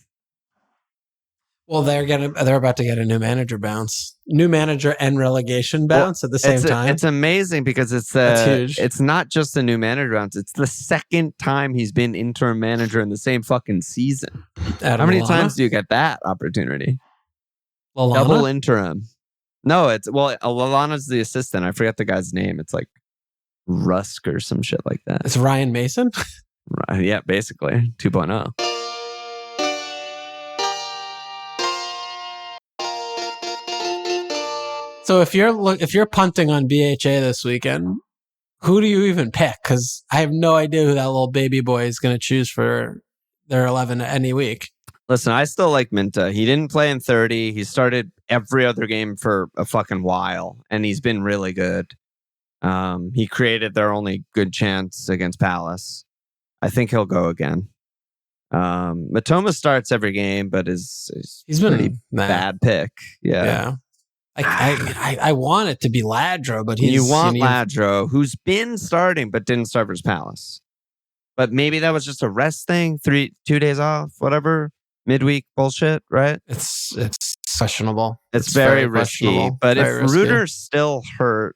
B: Well, they're about to get a new manager bounce. New manager and relegation bounce at the same time.
A: It's amazing because
B: That's huge.
A: It's not just a new manager bounce. It's the second time he's been interim manager in the same fucking season. How many times do you get that opportunity?
B: Lallana?
A: Double interim. No, Lallana's the assistant. I forget the guy's name. It's like Rusk or some shit like that.
B: It's Ryan Mason?
A: Right, yeah, basically 2.0.
B: So if you're punting on BHA this weekend, who do you even pick? Because I have no idea who that little baby boy is going to choose for their 11 any week.
A: Listen, I still like Minta. He didn't play in 30. He started every other game for a fucking while, and he's been really good. He created their only good chance against Palace. I think he'll go again. Matoma starts every game, but he's been a bad pick. Yeah.
B: I want it to be Ladro, but
A: Ladro, who's been starting but didn't start versus Palace. But maybe that was just a rest thing. 2 days off, whatever. Midweek bullshit, right?
B: It's questionable.
A: It's very risky. But if Ruder's still hurt,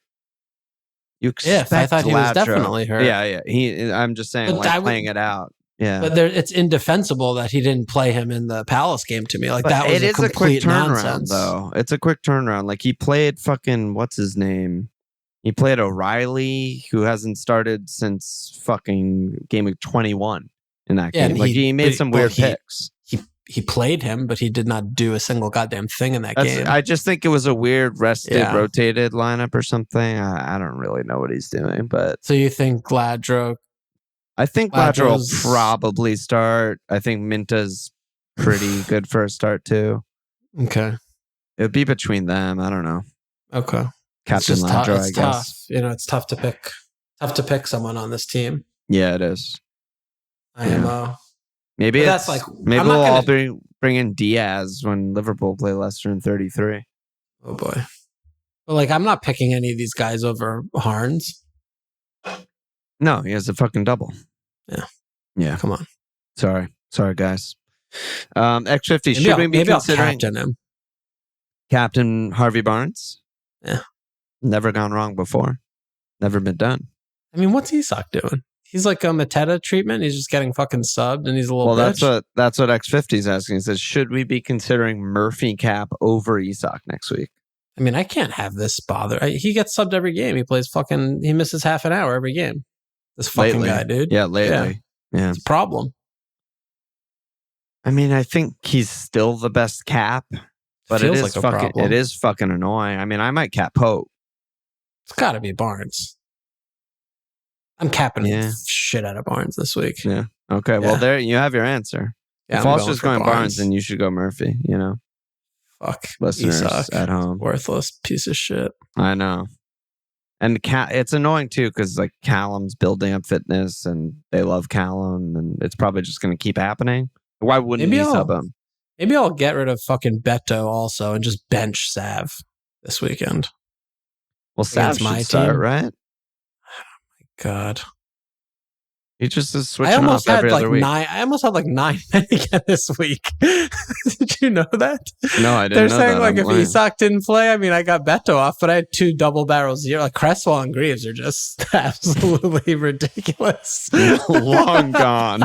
A: you expect
B: I thought
A: Ladro.
B: He was definitely hurt.
A: Yeah. I'm just saying, playing it out. Yeah,
B: but it's indefensible that he didn't play him in the Palace game to me. Like, that was a complete nonsense.
A: Though it's a quick turnaround. Like, he played fucking what's his name? He played O'Reilly, who hasn't started since fucking game week 21 in that game. Like, he made some weird picks.
B: He played him, but he did not do a single goddamn thing in that game.
A: I just think it was a weird rested, rotated lineup or something. I don't really know what he's doing, but
B: so you think Ladro?
A: I think Ladro will probably start. I think Minta's pretty good for a start too.
B: Okay,
A: it would be between them. I don't know.
B: Okay,
A: Captain Ladro, I guess.
B: Tough. It's tough to pick. Tough to pick someone on this team.
A: Yeah, it is.
B: IMO.
A: Maybe that's like we'll all bring in Diaz when Liverpool play Leicester in 33.
B: Oh boy. But I'm not picking any of these guys over Harnes.
A: No, he has a fucking double. Yeah.
B: Come on.
A: Sorry, guys. X50. Should we be considering
B: captain him?
A: Captain Harvey Barnes?
B: Yeah.
A: Never gone wrong before. Never been done.
B: I mean, what's Isak doing? He's like a Mateta treatment. He's just getting fucking subbed, and he's a little. Well,
A: bitch. that's what X50 is asking. He says, should we be considering Murphy Cap over Isak next week?
B: I mean, I can't have this bother. He gets subbed every game. He misses half an hour every game. This fucking guy, dude.
A: Yeah, lately. Yeah.
B: It's a problem.
A: I mean, I think he's still the best cap, but it is fucking annoying. I mean, I might cap Pope.
B: It's got to be Barnes. I'm capping shit out of Barnes this week.
A: Yeah. Okay. Well, there you have your answer. Yeah, if Foster's going Barnes, then you should go Murphy.
B: Fuck
A: listeners
B: Isak.
A: At home.
B: Worthless piece of shit.
A: I know. And it's annoying too because Callum's building up fitness, and they love Callum, and it's probably just going to keep happening. Why wouldn't he sub him?
B: Maybe I'll get rid of fucking Beto also and just bench Sav this weekend.
A: Well, Sav should start, right?
B: God.
A: He just is switching off every other week.
B: I almost had 9 men again this week. Did you know that?
A: No, I didn't
B: They're
A: know
B: saying
A: that.
B: if Isak didn't play, I mean, I got Beto off, but I had 2 double barrel zero. Cresswell and Greaves are just absolutely ridiculous.
A: Long gone.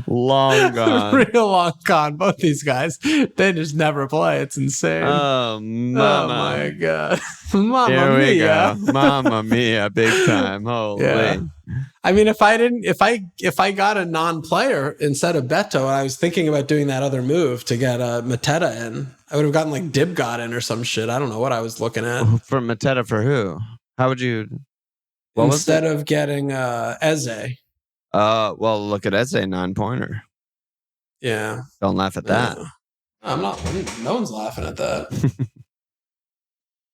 A: Long gone.
B: Real long gone. Both these guys, they just never play. It's insane.
A: Oh, mama.
B: Oh, my God. Mamma
A: Here we
B: mia.
A: go. Mamma mia, big time. Holy.
B: Yeah. I mean, if I got a non-player instead of Beto, and I was thinking about doing that other move to get Mateta in, I would have gotten Dibgot in or some shit. I don't know what I was looking at.
A: For Mateta for who? How would you?
B: Instead of getting Eze.
A: Well, look at Eze 9-pointer.
B: Yeah.
A: Don't laugh at that.
B: I'm not. No one's laughing at that.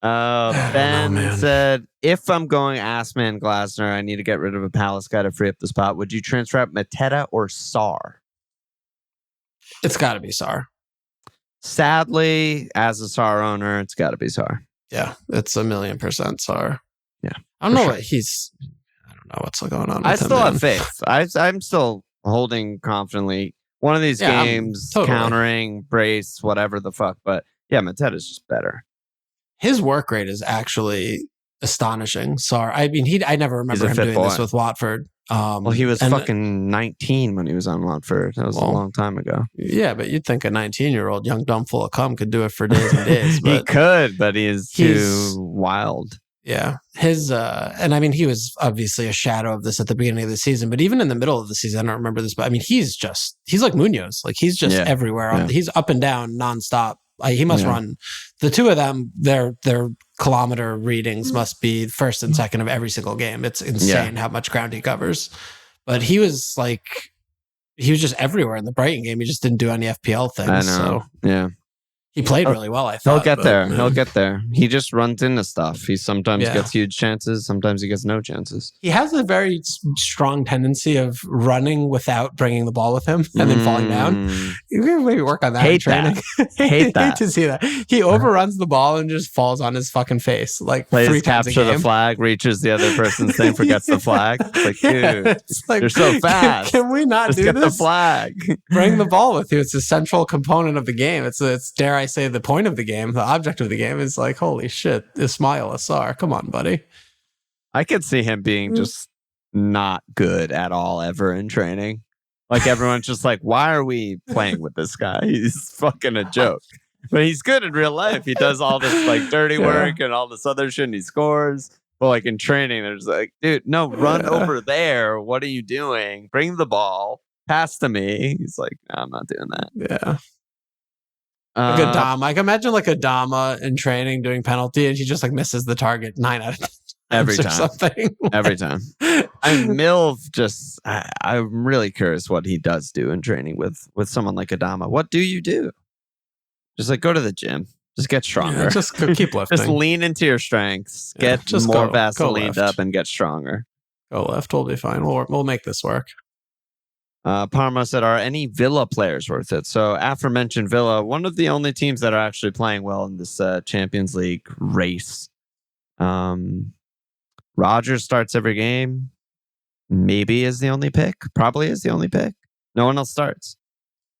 A: Ben said, if I'm going Assman Glasner, I need to get rid of a Palace guy to free up the spot. Would you transfer out Mateta or Sarr?
B: It's got to be Sarr.
A: Sadly, as a Sarr owner, it's got to be Sarr.
B: Yeah, it's 1,000,000% Sarr.
A: Yeah.
B: I don't know what he's. I don't know what's going on. With
A: I
B: him,
A: still
B: man.
A: have faith. I'm still holding confidently. One of these games,
B: totally.
A: countering, brace, whatever the fuck. But yeah, Mateta's just better.
B: His work rate is actually astonishing. Sorry, I mean, I never remember him doing this with Watford.
A: Well, he was fucking 19 when he was on Watford. That was a long time ago.
B: Yeah, but you'd think a 19-year-old young dumb full of cum could do it for days and days. But
A: he could, but he's too wild.
B: Yeah, and I mean, he was obviously a shadow of this at the beginning of the season, but even in the middle of the season, I don't remember this, but I mean, he's like Munoz, like he's just everywhere. Yeah. He's up and down nonstop. He must run. The two of them, their kilometer readings must be first and second of every single game. It's insane how much ground he covers. But he was just everywhere in the Brighton game. He just didn't do any FPL things.
A: I know.
B: So
A: yeah.
B: He played really well, I thought.
A: He'll get there. He'll get there. He just runs into stuff. He sometimes gets huge chances. Sometimes he gets no chances.
B: He has a very strong tendency of running without bringing the ball with him and then falling down. You can maybe work on that in training.
A: Hate that.
B: Hate to see that. He overruns the ball and just falls on his fucking face. Like
A: plays
B: 3 times
A: capture
B: a game.
A: the flag, reaches the other person's thing, forgets the flag. It's like, dude, it's like, you're so fast.
B: Can we not
A: just
B: do
A: get
B: this?
A: The flag.
B: Bring the ball with you. It's a central component of the game. It's dare I say the point of the game, the object of the game is like, holy shit, Ismail Assar. Come on, buddy.
A: I could see him being just not good at all ever in training. Like everyone's just like, why are we playing with this guy? He's fucking a joke. But he's good in real life. He does all this like dirty work and all this other shit and he scores. But like in training, there's like, dude, no, run over there. What are you doing? Bring the ball. Pass to me. He's like, no, I'm not doing that.
B: Yeah. Like a Dom. I can imagine like a Dama in training doing penalty and she just like misses the target 9 out of 10
A: every time.
B: Something.
A: Every time. Milv just, I'm really curious what he does do in training with someone like Adama. What do you do? Just like go to the gym. Just get stronger.
B: Yeah, just keep lifting.
A: Just lean into your strengths. Get just more Vaseline up and get stronger.
B: Go left. We'll be fine. We'll make this work.
A: Parma said, are any Villa players worth it? So aforementioned Villa, one of the only teams that are actually playing well in this Champions League race. Rodgers starts every game. Maybe is the only pick. Probably is the only pick. No one else starts.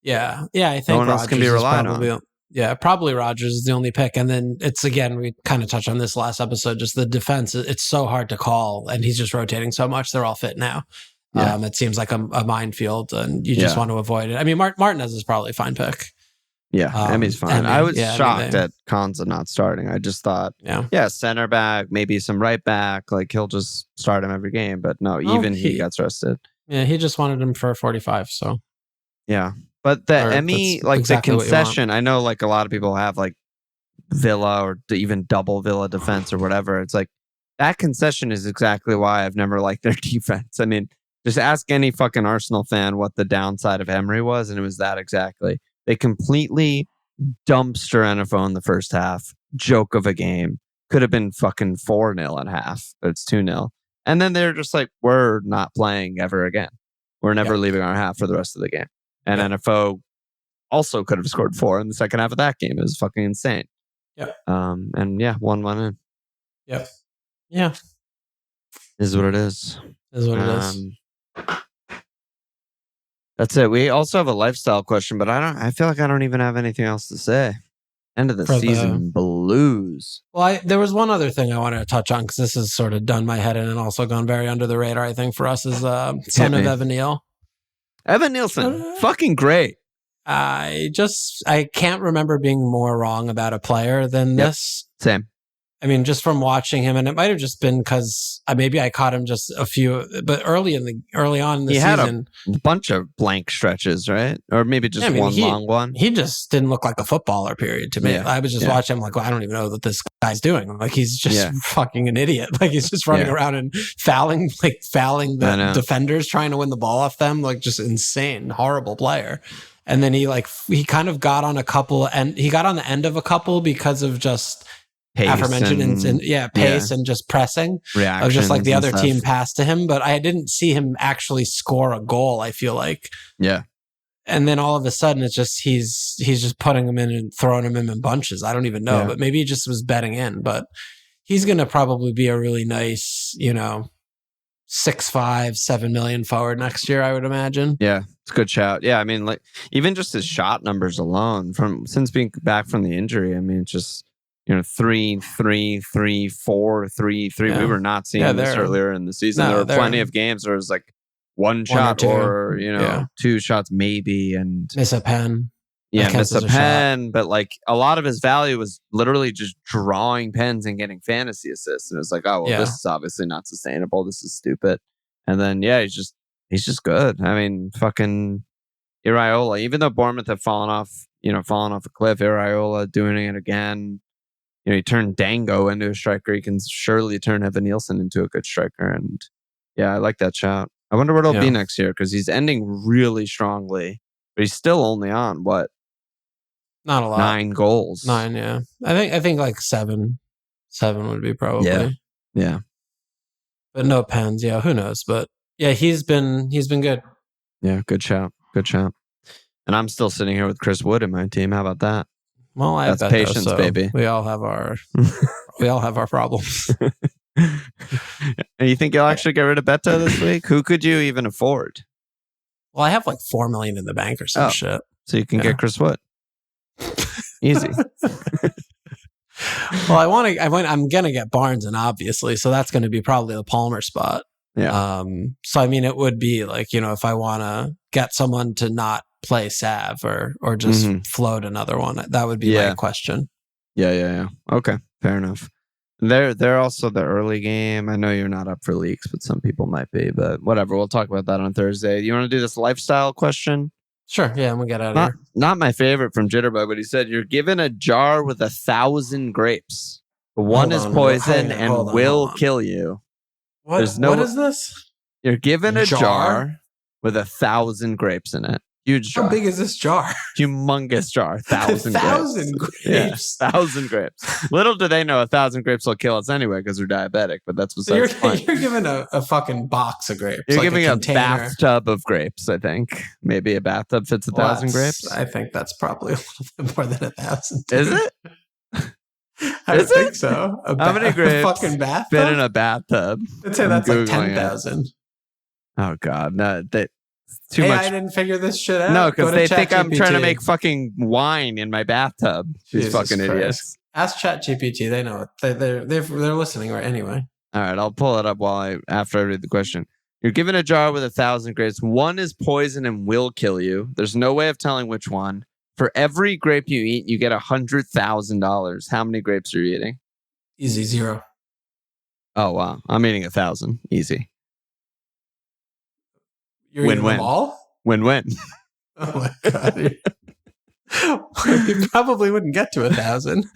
B: Yeah. I think
A: no one else can be relied on.
B: Yeah, probably Rodgers is the only pick. And then it's, again, we kind of touched on this last episode, just the defense. It's so hard to call. And he's just rotating so much. They're all fit now. Yeah. It seems like a minefield, and you just want to avoid it. I mean, Martinez is probably a fine pick.
A: Yeah, Emmy's fine. I was shocked at Konza not starting. I just thought, center back, maybe some right back. Like, he'll just start him every game. But no, he gets rested.
B: Yeah, he just wanted him for 45, so.
A: Yeah, but the Emmy, like exactly the concession, I know like a lot of people have like Villa or even double Villa defense or whatever. It's like, that concession is exactly why I've never liked their defense. I mean, just ask any fucking Arsenal fan what the downside of Emery was, and it was that exactly. They completely dumpster NFO in the first half. Joke of a game. Could have been fucking 4-0 at half, but it's 2-0. And then they're just like, we're not playing ever again. We're never leaving our half for the rest of the game. And NFO also could have scored 4 in the second half of that game. It was fucking insane.
B: Yep.
A: And 1 went in.
B: Yep. Yeah.
A: Is what it is.
B: Is what it is.
A: That's it. We also have a lifestyle question, but I feel like I don't even have anything else to say. End of the season blues.
B: Well, there was one other thing I wanted to touch on because this has sort of done my head in and also gone very under the radar, I think, for us is son of Evan Neal.
A: Evan Nielsen. Fucking great.
B: I can't remember being more wrong about a player than this.
A: Same.
B: I mean, just from watching him, and it might have just been because maybe I caught him just a few, but early on in the season, he had a
A: bunch of blank stretches, right? Or maybe just one long one.
B: He just didn't look like a footballer. Period. To me, I was just watching him like, well, I don't even know what this guy's doing. Like he's just fucking an idiot. Like he's just running around and fouling the defenders, trying to win the ball off them. Like just insane, horrible player. And then he kind of got on a couple, and he got on the end of a couple because of just. Pace aforementioned pace and just pressing. Reactions of just like the other team passed to him, but I didn't see him actually score a goal, I feel like.
A: Yeah.
B: And then all of a sudden it's just he's just putting him in and throwing him in bunches. I don't even know, but maybe he just was betting in. But he's going to probably be a really nice, 6'5", 7 million forward next year, I would imagine.
A: Yeah, it's a good shout. Yeah, I mean, like even just his shot numbers alone since being back from the injury. I mean, it's just 3, 3, 3, 4, 3, 3.
B: Yeah.
A: We were not seeing this earlier in the season.
B: No,
A: there were plenty of games where it was like one shot or two shots maybe, and
B: miss a pen.
A: Yeah, miss a pen, but like a lot of his value was literally just drawing pens and getting fantasy assists. And it's like, oh, well, this is obviously not sustainable. This is stupid. And then, he's just good. I mean, fucking Iraola, even though Bournemouth have fallen off a cliff, Iraola doing it again. He turned Dango into a striker. He can surely turn Evan Nielsen into a good striker. And yeah, I like that shout. I wonder what it'll be next year because he's ending really strongly, but he's still only on what?
B: Not a lot.
A: 9 goals.
B: 9, yeah. I think like 7. 7 would be probably.
A: Yeah.
B: But no pens. Yeah, who knows? But yeah, he's been good.
A: Yeah, good shout. And I'm still sitting here with Chris Wood in my team. How about that?
B: Well,
A: that's patience, baby.
B: We all have our problems.
A: And you think you'll actually get rid of Beto this week? Who could you even afford?
B: Well, I have like 4 million in the bank or some shit.
A: So you can get Chris Wood. Easy.
B: Well, I'm gonna get Barnes, and obviously, so that's going to be probably the Palmer spot.
A: Yeah.
B: So I mean, it would be like if I want to get someone to not play Sav or just float another one, that would be my question.
A: Yeah. Okay, fair enough. They're also the early game. I know you're not up for leaks, but some people might be. But whatever, we'll talk about that on Thursday. You want to do this lifestyle question?
B: Sure. Yeah, I'm gonna get out of here.
A: Not my favorite from Jitterbug, but he said you're given a jar with 1,000 grapes. One is poison and will kill you.
B: What is this?
A: You're given a jar with 1,000 grapes in it. Huge jar.
B: How big is this jar?
A: Humongous jar. 1,000 grapes.
B: 1,000 grapes.
A: Yeah, 1,000 grapes. Little do they know 1,000 grapes will kill us anyway because we're diabetic, but that's what's
B: you're given a fucking box of grapes.
A: You're giving a bathtub of grapes, I think. Maybe a bathtub fits 1,000 grapes.
B: I think that's probably a little bit more than 1,000.
A: Is it?
B: I think so.
A: How many grapes
B: fucking bathtub?
A: fit in a bathtub?
B: I'd say that's like 10,000.
A: Oh, God. No, too
B: much.
A: I
B: didn't figure this shit out.
A: No, because they think I'm trying to make fucking wine in my bathtub. These fucking idiots.
B: Ask ChatGPT. They know it. They're listening right anyway.
A: All right, I'll pull it up after I read the question. You're given a jar with 1,000 grapes. One is poison and will kill you. There's no way of telling which one. For every grape you eat, you get $100,000. How many grapes are you eating?
B: Easy, 0.
A: Oh, wow. I'm eating 1,000. Easy.
B: You're eating them all?
A: Win-win.
B: Oh my God. You probably wouldn't get to 1,000.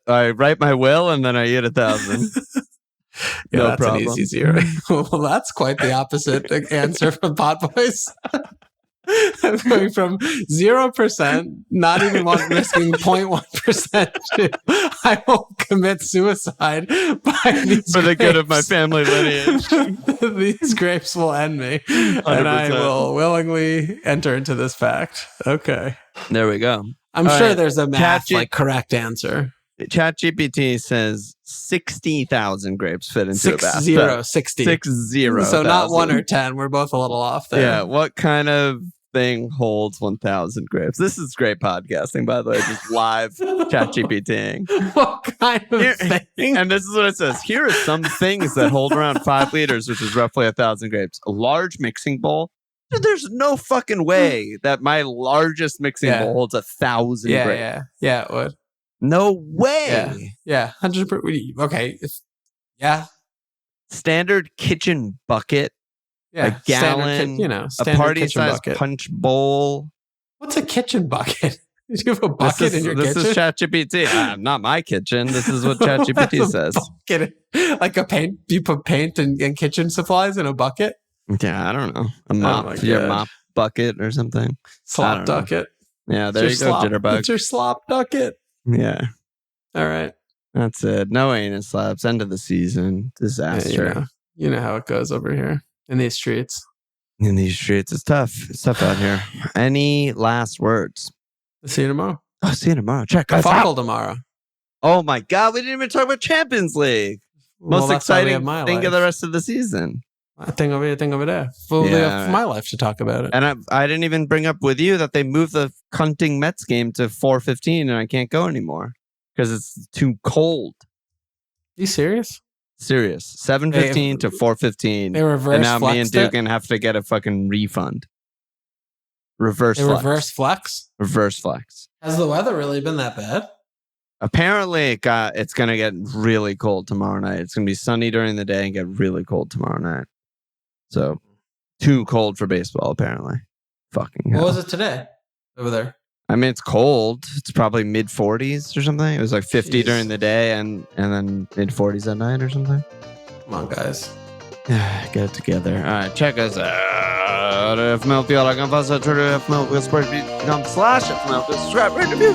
A: I write my will and then I eat 1,000.
B: No that's problem. An easy 0. Well, that's quite the opposite answer from Pot Boys. I'm going from 0%, not even risking 0.1% to I won't commit suicide by these
A: for the good of my family lineage.
B: These grapes will end me, 100%. And I will willingly enter into this pact. Okay.
A: There we go.
B: I'm sure there's a math correct answer.
A: ChatGPT says 60,000 grapes fit into a bathtub.
B: 60.
A: 60.
B: So not 1 or 10. We're both a little off there.
A: Yeah. What kind of thing holds 1,000 grapes? This is great podcasting, by the way. Just live ChatGPTing.
B: What kind of thing?
A: And this is what it says. Here are some things that hold around 5 liters, which is roughly 1,000 grapes. A large mixing bowl. There's no fucking way that my largest mixing bowl holds 1,000 grapes.
B: Yeah, it would.
A: No way.
B: Yeah. 100%. Okay.
A: Standard kitchen bucket. A gallon. A party-sized punch bowl.
B: What's a kitchen bucket? Do you have a bucket in your kitchen?
A: This is ChatGPT. Not my kitchen. This is what ChatGPT says.
B: Like a paint. You put paint and kitchen supplies in a bucket?
A: Yeah, I don't know. A mop. Your mop bucket or something.
B: Slop bucket.
A: Yeah, there you go, Jitterbug.
B: It's your slop bucket.
A: Yeah.
B: All right.
A: That's it. No anus slaps. End of the season. Disaster.
B: You know how it goes over here in these streets.
A: In these streets. It's tough. It's tough out here. Any last words?
B: See you tomorrow.
A: See you tomorrow. Check.
B: Fuckle tomorrow.
A: Oh my God, we didn't even talk about Champions League. Most exciting thing of the rest of the season.
B: I think over there. We have my life to talk about it.
A: And I didn't even bring up with you that they moved the cunting Mets game to 4:15 and I can't go anymore because it's too cold.
B: You serious?
A: Serious. 7:15 to 4:15.
B: They reverse
A: and now me and
B: flexed
A: Dugan have to get a fucking refund. Reverse
B: flex?
A: Reverse flex.
B: Has the weather really been that bad?
A: Apparently, it's going to get really cold tomorrow night. It's going to be sunny during the day and get really cold tomorrow night. So, too cold for baseball, apparently. Fucking hell.
B: What was it today over there?
A: I mean, it's cold. It's probably mid-40s or something. It was like 50 during the day and then mid-40s at night or something.
B: Come on, guys.
A: Get it together. All right, check us out. If Midfielder, I can pass it to FMLFieldSports.com/FMLFieldSubscribe, rate, review,